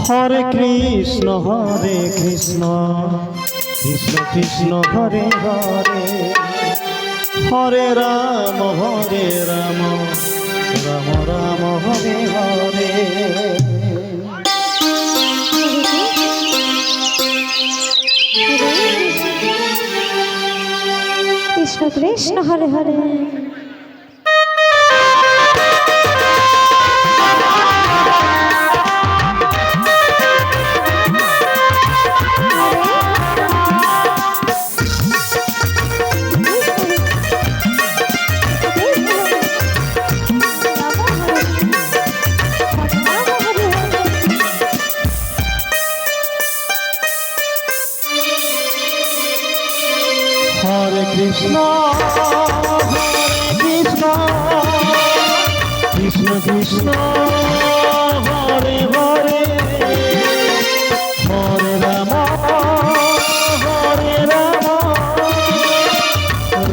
Hare Krishna Krishna Krishna Hare Hare, Hare Ram Ram Ram Hare Hare. Krishna Krishna Hare Hare. Hare Krishna Krishna Krishna Hare Hare, Hare Ram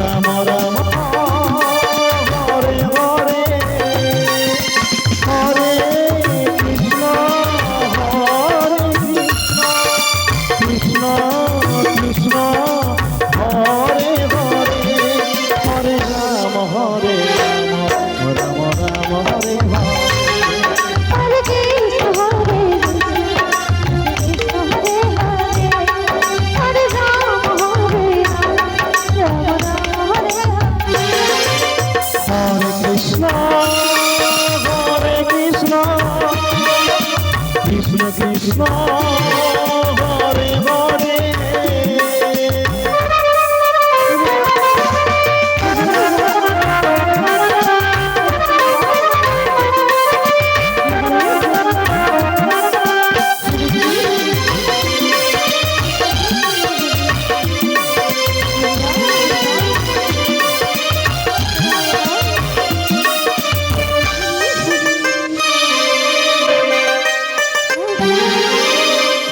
Ram Ram Hare Hare, Hare Krishna Krishna Krishna Hare Hare, Hare Ram Ram Ram Hare Hare. Hare Krishna Hare Krishna Hare Hare, Hare Ram Ram Ram Hare Hare. Hare Krishna Krishna Krishna Hare Hare,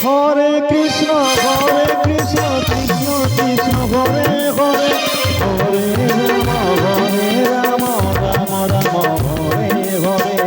Hare Krishna Krishna Krishna Hare Hare, Hare Ram Ram Ram Hare Hare.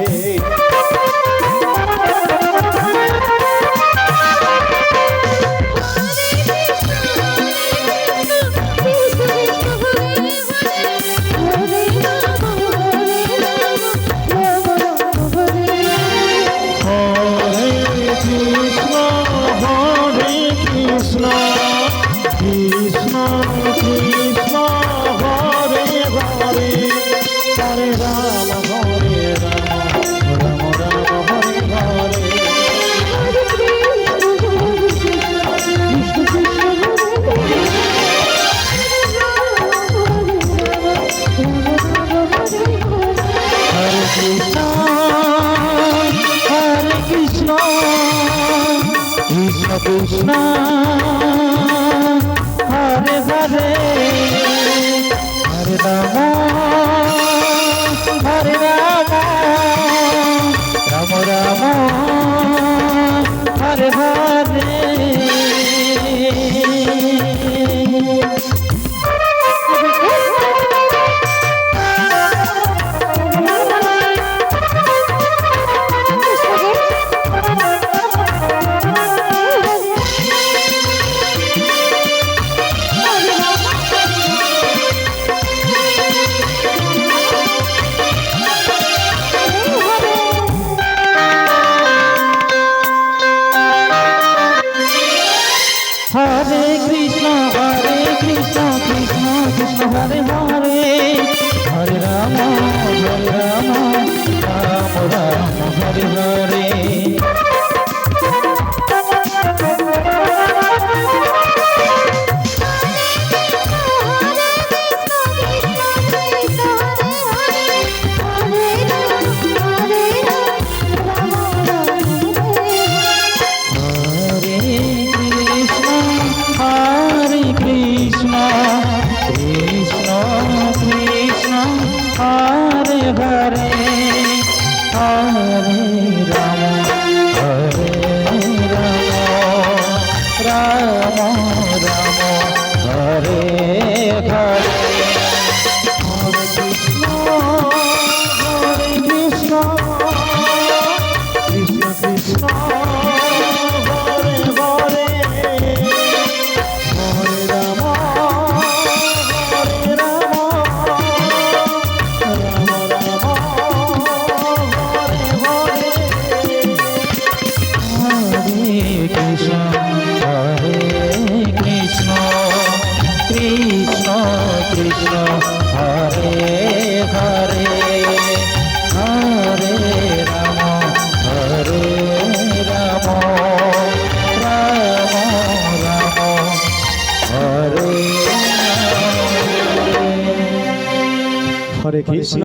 Krishna Krishna Krishna Hare Hare, Hare Ram Ram Ram Hare Hare. Hare Krishna Krishna Krishna Hare Hare, Hare Ram Ram Ram Hare Hare. Hare Krishna Krishna Krishna Hare Hare, Hare Ram Ram Ram Hare Hare. Hare Hare, Hare Ram Ram Ram Hare Hare.